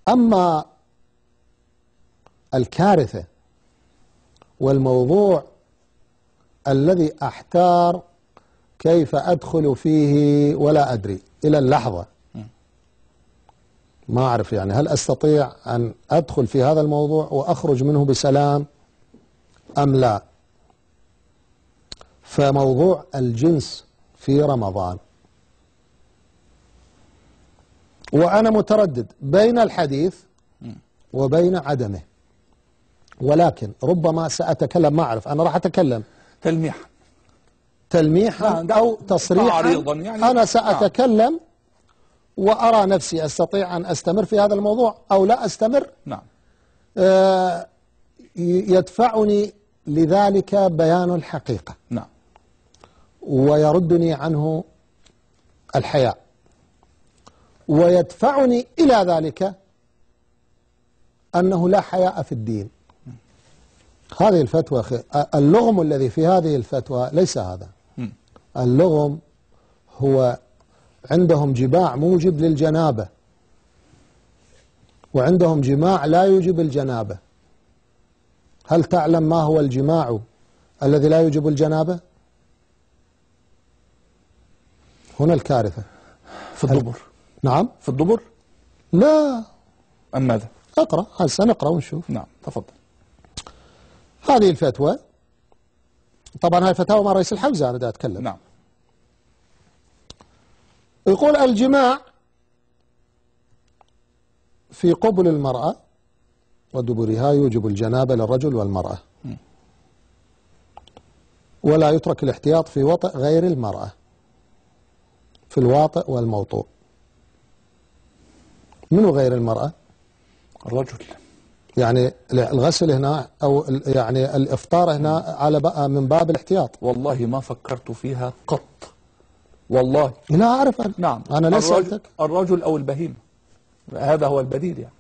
أما الكارثة والموضوع الذي أحتار كيف أدخل فيه ولا أدري إلى اللحظة، ما أعرف يعني هل أستطيع أن أدخل في هذا الموضوع وأخرج منه بسلام أم لا. فموضوع الجنس في رمضان، وأنا متردد بين الحديث وبين عدمه، ولكن ربما سأتكلم، ما أعرف، أنا راح أتكلم تلميحا أو تصريحا يعني. أنا سأتكلم وأرى نفسي أستطيع أن أستمر في هذا الموضوع أو لا أستمر. نعم. يدفعني لذلك بيان الحقيقة. نعم. ويردني عنه الحياء، ويدفعني إلى ذلك أنه لا حياء في الدين. هذه الفتوى اللغم الذي في هذه الفتوى ليس هذا. اللغم هو عندهم جماع موجب للجنابة، وعندهم جماع لا يوجب الجنابة. هل تعلم ما هو الجماع الذي لا يوجب الجنابة؟ هنا الكارثة. في الدبر. نعم. في الدبر؟ لا. أم ماذا؟ اقرأ، هسه نقرأ ونشوف. نعم تفضل. هذه الفتوى، طبعا هاي فتاوى مع رئيس الحوزة أنا دا أتكلم. نعم. يقول الجماع في قبل المرأة ودبرها يوجب الجنابة للرجل والمرأة، ولا يترك الاحتياط في وطئ غير المرأة، في الواطئ والموطوء. منو غير المرأة؟ الرجل. يعني الغسل هنا أو يعني الإفطار هنا على بقى من باب الاحتياط. والله ما فكرت فيها قط، والله. لا أعرف أنا. نعم. أنا ليش سألتك؟ الرجل أو البهيمة، هذا هو البديل يعني.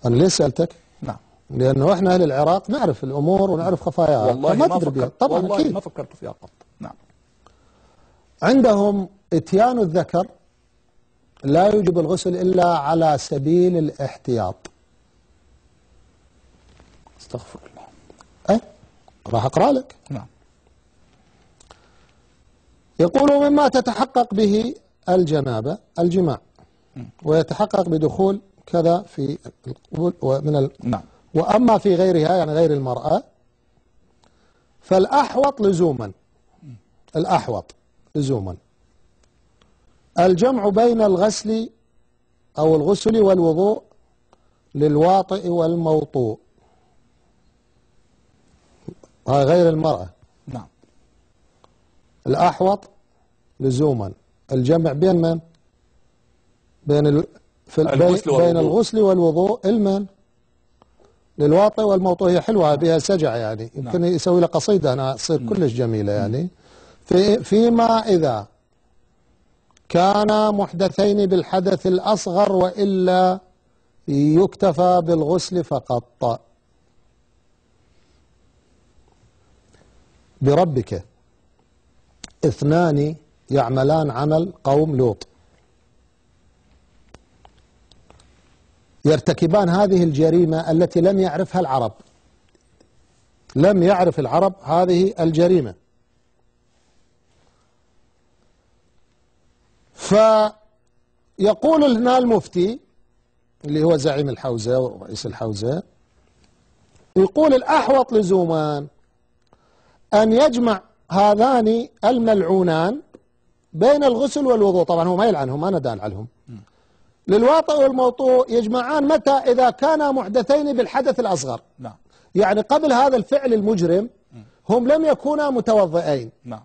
أنا ليش سألتك؟ نعم. لأنه إحنا أهل العراق نعرف الأمور ونعرف خفاياها. والله ما فكرت، طبعا والله أكيد ما فكرت فيها قط. نعم. عندهم إتيان الذكر لا يوجب الغسل إلا على سبيل الاحتياط. استغفر الله. راح أقرأ لك. نعم. يقول مما تتحقق به الجنابة الجماع، ويتحقق بدخول كذا في ومن نعم. وأما في غيرها يعني غير المرأة فالأحوط لزوما، الأحوط لزوما الجمع بين الغسل أو الغسل والوضوء للواطئ والموطوء. هاي غير المرأة. نعم. الأحوط لزوما الجمع بين من؟ بين الغسل والوضوء المن للواطئ والموطوء. هي حلوة بها سجع يعني. يمكن يسوي لها قصيدة أنا تصير كلش جميلة يعني. فيما إذا كان محدثين بالحدث الأصغر وإلا يكتفى بالغسل فقط. بربك اثنان يعملان عمل قوم لوط يرتكبان هذه الجريمة التي لم يعرفها العرب. لم يعرف العرب هذه الجريمة. فيقول هنا المفتي اللي هو زعيم الحوزة ورئيس الحوزة، يقول الأحوط لزومان أن يجمع هذان الملعونان بين الغسل والوضوء. طبعا هو ما يلعنهم، أنا دان عنهم. للواطئ والموطوء يجمعان متى؟ إذا كانا محدثين بالحدث الأصغر. نعم. يعني قبل هذا الفعل المجرم هم لم يكونا متوضئين. نعم.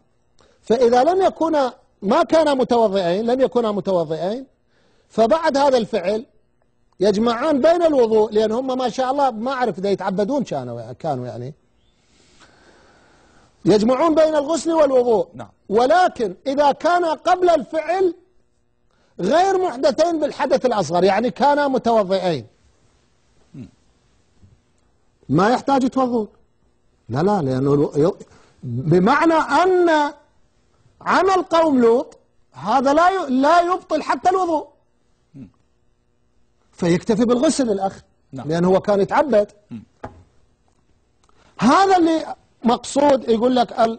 فإذا لم يكونا ما كانا متوضئين، لم يكونا متوضئين، فبعد هذا الفعل يجمعان بين الوضوء، لأن هم ما شاء الله ما أعرف إذا يتعبدون كانوا يعني يجمعون بين الغسل والوضوء. نعم. ولكن إذا كان قبل الفعل غير محدثين بالحدث الأصغر، يعني كانا متوضئين، ما يحتاج يتوضون. لا لأنه بمعنى أن عمل قوم لوط هذا لا يبطل حتى الوضوء. فيكتفي بالغسل الأخ، نعم. لأنه هو كان يتعبد. هذا اللي مقصود، يقول لك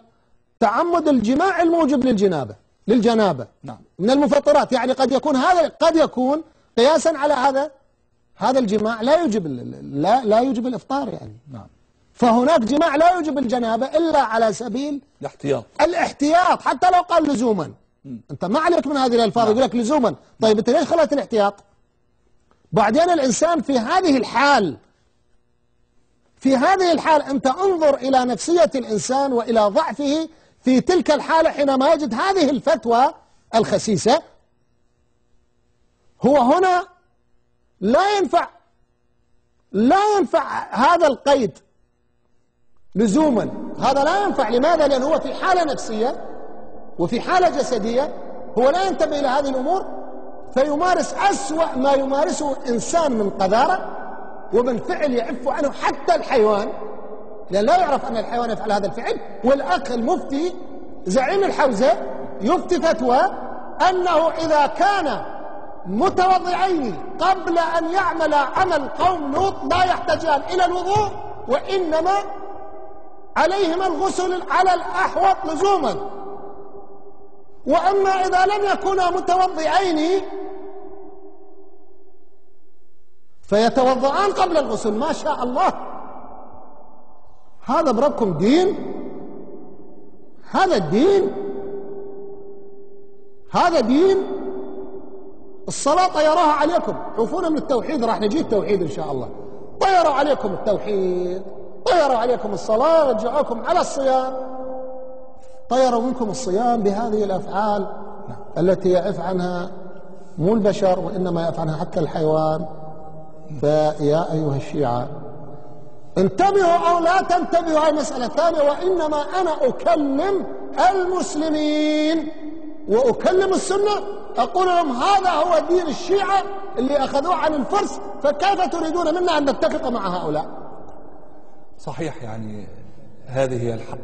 تعمد الجماع الموجب للجنابة نعم. من المفطرات. يعني قد يكون هذا، قد يكون قياسا على هذا الجماع لا يوجب الإفطار يعني. نعم. فهناك جماع لا يوجب الجنابة إلا على سبيل الاحتياط حتى لو قال لزوما. أنت ما عليك من هذه الألفاظ. نعم. يقول لك لزوما، طيب أنت ليش خليت الاحتياط؟ بعدين الإنسان في هذه الحال أنت انظر إلى نفسية الإنسان وإلى ضعفه في تلك الحالة حينما يجد هذه الفتوى الخسيسة. هو هنا لا ينفع هذا القيد لزوما، هذا لا ينفع. لماذا؟ لأنه هو في حالة نفسية وفي حالة جسدية، هو لا ينتبه إلى هذه الأمور، فيمارس أسوأ ما يمارسه إنسان من قذارة ومن فعل يعف عنه حتى الحيوان، لأن لا يعرف أن الحيوان يفعل هذا الفعل. والأخ المفتي زعيم الحوزة يفتي فتوى أنه إذا كان متوضعين قبل أن يعمل عمل قوم لوط لا يحتاجان إلى الوضوء، وإنما عليهما الغسل على الأحوط لزوما. وأما إذا لم يكونا متوضعين فيتوضعان قبل الغسل. ما شاء الله، هذا بربكم دين؟ هذا الدين؟ هذا دين؟ الصلاة طيراها عليكم. عوفونا من التوحيد، راح نجي التوحيد إن شاء الله. طيروا عليكم التوحيد، طيروا عليكم الصلاة، رجعوكم على الصيام. طيروا منكم الصيام بهذه الأفعال التي يعف عنها مو البشر وإنما يعف عنها حتى الحيوان. فيا أيها الشيعة انتبهوا أو لا تنتبهوا، هاي مسألة ثانية. وإنما أنا أكلم المسلمين وأكلم السنة، أقول لهم هذا هو دين الشيعة اللي أخذوه عن الفرس، فكيف تريدون منا أن نتفق مع هؤلاء؟ صحيح، يعني هذه هي الحق.